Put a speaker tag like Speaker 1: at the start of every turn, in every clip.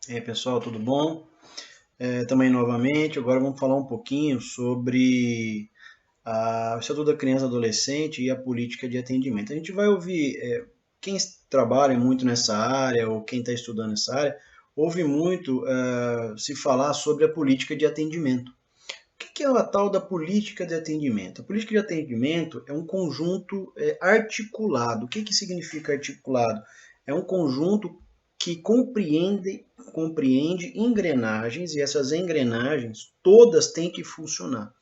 Speaker 1: E aí, pessoal, tudo bom? Também novamente, agora vamos falar um pouquinho sobre o Estatuto da Criança e Adolescente e a política de atendimento. A gente vai ouvir, quem trabalha muito nessa área ou quem está estudando essa área, ouve muito se falar sobre a política de atendimento. O que é a tal da política de atendimento? A política de atendimento é um conjunto articulado. O que significa articulado? É um conjunto que compreende engrenagens e essas engrenagens todas têm que funcionar.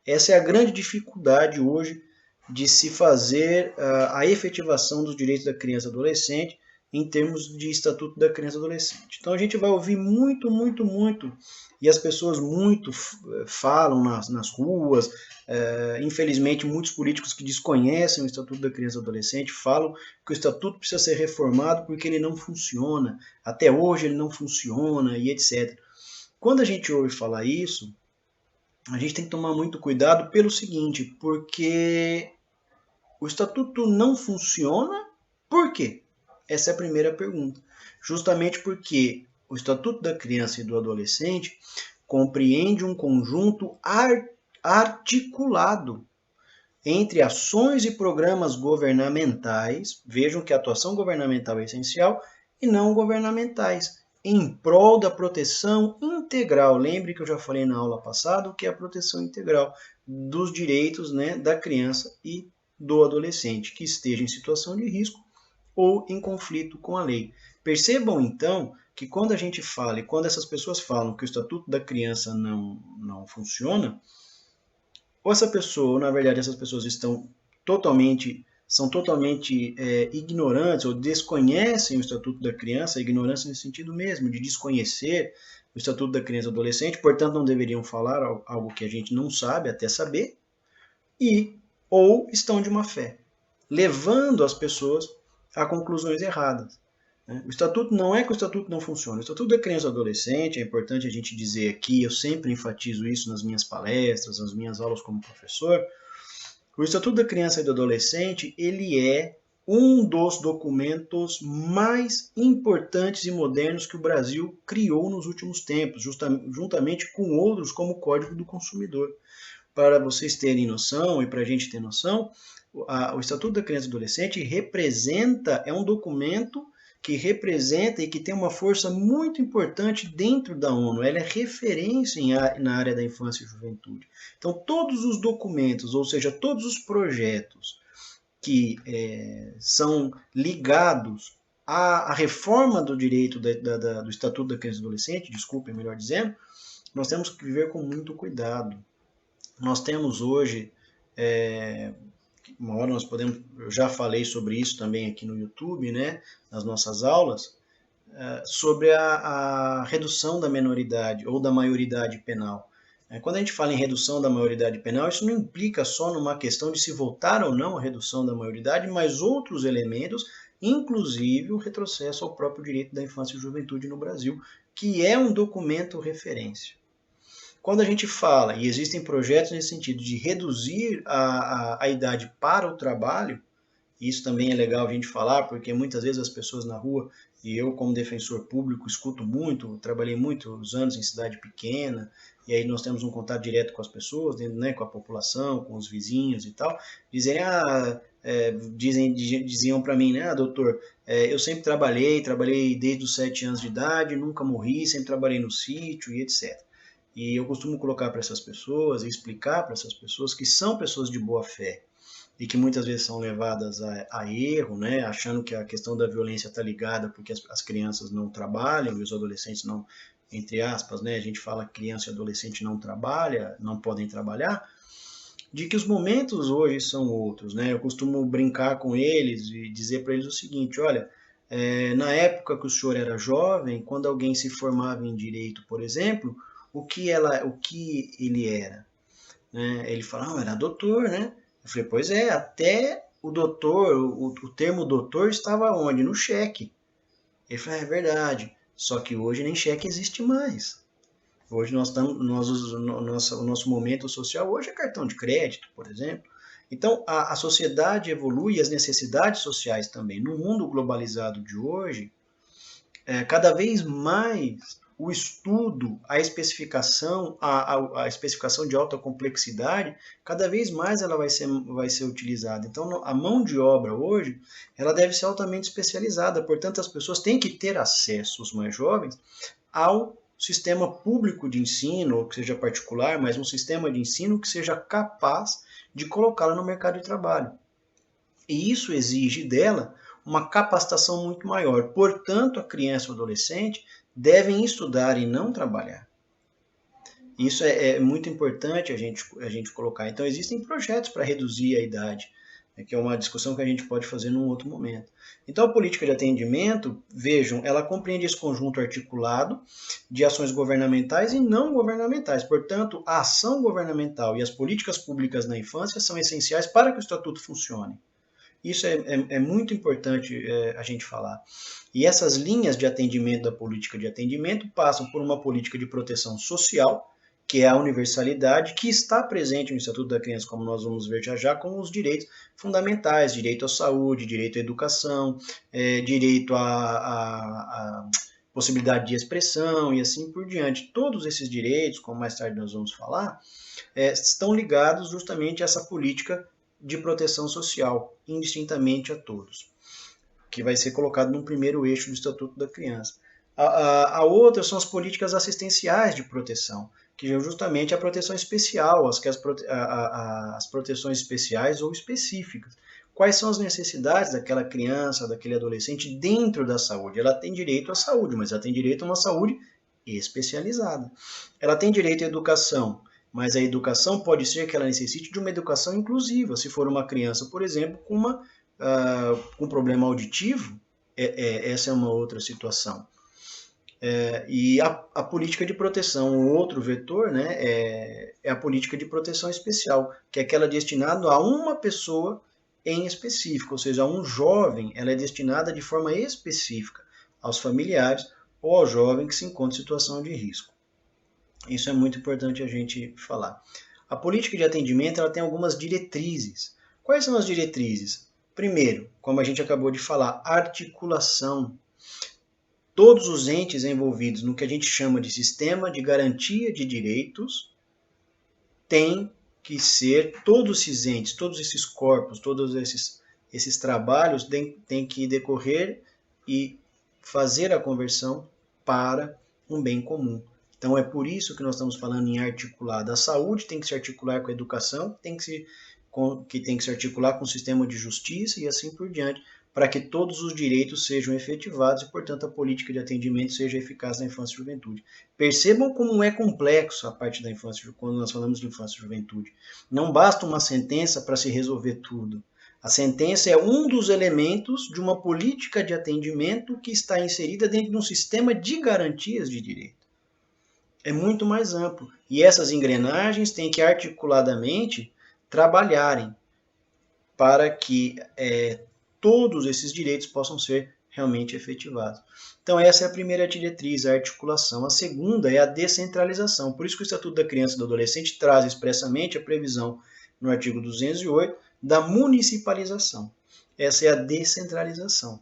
Speaker 1: Essa é a grande dificuldade hoje de se fazer a efetivação dos direitos da criança e adolescente em termos de Estatuto da Criança e Adolescente. Então a gente vai ouvir muito, muito, muito, e as pessoas muito falam nas ruas, infelizmente muitos políticos que desconhecem o Estatuto da Criança e Adolescente falam que o Estatuto precisa ser reformado porque ele não funciona, até hoje ele não funciona e etc. Quando a gente ouve falar isso, a gente tem que tomar muito cuidado pelo seguinte, porque o estatuto não funciona, por quê? Essa é a primeira pergunta. Justamente porque o Estatuto da Criança e do Adolescente compreende um conjunto articulado entre ações e programas governamentais, vejam que a atuação governamental é essencial, e não governamentais, em prol da proteção integral. Lembre que eu já falei na aula passada o que é a proteção integral dos direitos, né, da criança e do adolescente que esteja em situação de risco ou em conflito com a lei. Percebam então que quando a gente fala e quando essas pessoas falam que o Estatuto da Criança não funciona, ou essa pessoa, ou na verdade essas pessoas são totalmente ignorantes ou desconhecem o Estatuto da Criança, ignorância nesse sentido mesmo, de desconhecer o Estatuto da Criança e do Adolescente, portanto não deveriam falar algo que a gente não sabe até saber, ou estão de má fé, levando as pessoas a conclusões erradas. O estatuto não é que o estatuto não funciona. O estatuto da criança e adolescente, é importante a gente dizer aqui, eu sempre enfatizo isso nas minhas palestras, nas minhas aulas como professor, o estatuto da criança e do adolescente, ele é um dos documentos mais importantes e modernos que o Brasil criou nos últimos tempos, juntamente com outros como o Código do Consumidor. Para vocês terem noção e para a gente ter noção, o Estatuto da Criança e do Adolescente é um documento que representa e que tem uma força muito importante dentro da ONU. Ela é referência na área da infância e juventude. Então, todos os documentos, ou seja, todos os projetos que são ligados à reforma do direito do Estatuto da Criança e do Adolescente, desculpem, melhor dizendo, nós temos que viver com muito cuidado. Nós temos hoje, uma hora nós podemos, eu já falei sobre isso também aqui no YouTube, né, nas nossas aulas, sobre a redução da menoridade ou da maioridade penal. Quando a gente fala em redução da maioridade penal, isso não implica só numa questão de se votar ou não a redução da maioridade, mas outros elementos, inclusive o retrocesso ao próprio direito da infância e juventude no Brasil, que é um documento referência. Quando a gente fala, e existem projetos nesse sentido, de reduzir a idade para o trabalho, isso também é legal a gente falar, porque muitas vezes as pessoas na rua, e eu como defensor público escuto muito, trabalhei muitos anos em cidade pequena, e aí nós temos um contato direto com as pessoas, né, com a população, com os vizinhos e tal, diziam para mim, né, doutor, eu sempre trabalhei desde os 7 anos de idade, nunca morri, sempre trabalhei no sítio e etc. E eu costumo colocar para essas pessoas e explicar para essas pessoas que são pessoas de boa fé e que muitas vezes são levadas a erro, né, achando que a questão da violência está ligada porque as crianças não trabalham e os adolescentes não, entre aspas, né, a gente fala que criança e adolescente não trabalha, não podem trabalhar, de que os momentos hoje são outros, né? Eu costumo brincar com eles e dizer para eles o seguinte, olha, na época que o senhor era jovem, quando alguém se formava em direito, por exemplo, o que ele era? Né? Ele fala, era doutor, né? Eu falei, pois é, até o doutor, o termo doutor estava onde? No cheque. Ele falou, é verdade, só que hoje nem cheque existe mais. Hoje o nosso momento social hoje é cartão de crédito, por exemplo. Então, a sociedade evolui e as necessidades sociais também. No mundo globalizado de hoje, cada vez mais o estudo, a especificação, a especificação de alta complexidade, cada vez mais ela vai ser utilizada. Então, a mão de obra hoje, ela deve ser altamente especializada, portanto, as pessoas têm que ter acesso, os mais jovens, ao sistema público de ensino, ou que seja particular, mas um sistema de ensino que seja capaz de colocá-la no mercado de trabalho. E isso exige dela uma capacitação muito maior. Portanto, a criança e o adolescente devem estudar e não trabalhar. Isso é muito importante a gente colocar. Então, existem projetos para reduzir a idade, né, que é uma discussão que a gente pode fazer num outro momento. Então, a política de atendimento, vejam, ela compreende esse conjunto articulado de ações governamentais e não governamentais. Portanto, a ação governamental e as políticas públicas na infância são essenciais para que o Estatuto funcione. Isso é muito importante a gente falar. E essas linhas de atendimento da política de atendimento passam por uma política de proteção social, que é a universalidade, que está presente no Estatuto da Criança, como nós vamos ver já, com os direitos fundamentais, direito à saúde, direito à educação, direito à possibilidade de expressão e assim por diante. Todos esses direitos, como mais tarde nós vamos falar, estão ligados justamente a essa política de proteção social, indistintamente a todos, que vai ser colocado no primeiro eixo do Estatuto da Criança. A outra são as políticas assistenciais de proteção, que é justamente a proteção especial, as proteções especiais ou específicas. Quais são as necessidades daquela criança, daquele adolescente dentro da saúde? Ela tem direito à saúde, mas ela tem direito a uma saúde especializada. Ela tem direito à educação, mas a educação pode ser que ela necessite de uma educação inclusiva. Se for uma criança, por exemplo, com problema auditivo, essa é uma outra situação. E a política de proteção, o outro vetor, né, é a política de proteção especial, que é aquela destinada a uma pessoa em específico, ou seja, a um jovem, ela é destinada de forma específica aos familiares ou ao jovem que se encontra em situação de risco. Isso é muito importante a gente falar. A política de atendimento ela tem algumas diretrizes. Quais são as diretrizes? Primeiro, como a gente acabou de falar, articulação. Todos os entes envolvidos no que a gente chama de sistema de garantia de direitos têm que ser, todos esses entes, todos esses corpos, todos esses trabalhos têm que decorrer e fazer a conversão para um bem comum. Então é por isso que nós estamos falando em articulado. A saúde tem que se articular com a educação, tem que se articular com o sistema de justiça e assim por diante, para que todos os direitos sejam efetivados e, portanto, a política de atendimento seja eficaz na infância e juventude. Percebam como é complexo a parte da infância, quando nós falamos de infância e juventude. Não basta uma sentença para se resolver tudo. A sentença é um dos elementos de uma política de atendimento que está inserida dentro de um sistema de garantias de direito. É muito mais amplo. E essas engrenagens têm que articuladamente trabalharem para que todos esses direitos possam ser realmente efetivados. Então, essa é a primeira diretriz, a articulação. A segunda é a descentralização. Por isso que o Estatuto da Criança e do Adolescente traz expressamente a previsão, no artigo 208, da municipalização. Essa é a descentralização.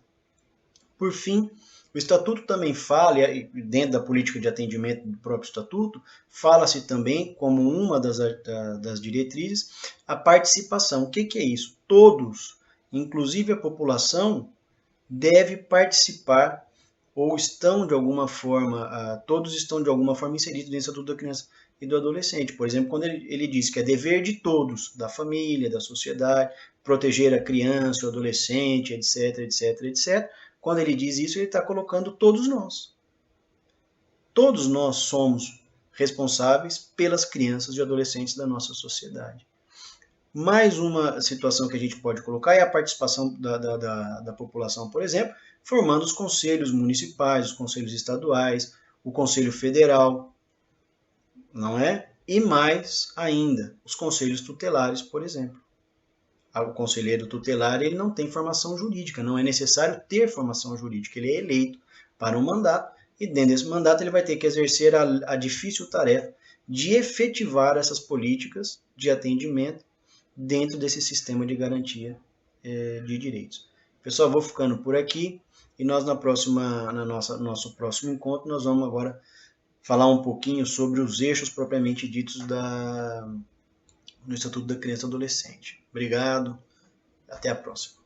Speaker 1: Por fim, o Estatuto também fala, dentro da política de atendimento do próprio Estatuto, fala-se também, como uma das diretrizes, a participação. O que é isso? Todos, inclusive a população, deve participar ou estão de alguma forma, todos estão de alguma forma inseridos dentro do Estatuto da Criança e do Adolescente. Por exemplo, quando ele diz que é dever de todos, da família, da sociedade, proteger a criança, o adolescente, etc, etc, etc. Quando ele diz isso, ele está colocando todos nós. Todos nós somos responsáveis pelas crianças e adolescentes da nossa sociedade. Mais uma situação que a gente pode colocar é a participação da população, por exemplo, formando os conselhos municipais, os conselhos estaduais, o Conselho Federal, não é? E mais ainda, os conselhos tutelares, por exemplo. O conselheiro tutelar ele não tem formação jurídica, não é necessário ter formação jurídica, ele é eleito para um mandato e dentro desse mandato ele vai ter que exercer a difícil tarefa de efetivar essas políticas de atendimento dentro desse sistema de garantia de direitos. Pessoal, vou ficando por aqui e nós nosso próximo encontro nós vamos agora falar um pouquinho sobre os eixos propriamente ditos do Estatuto da Criança e Adolescente. Obrigado, até a próxima.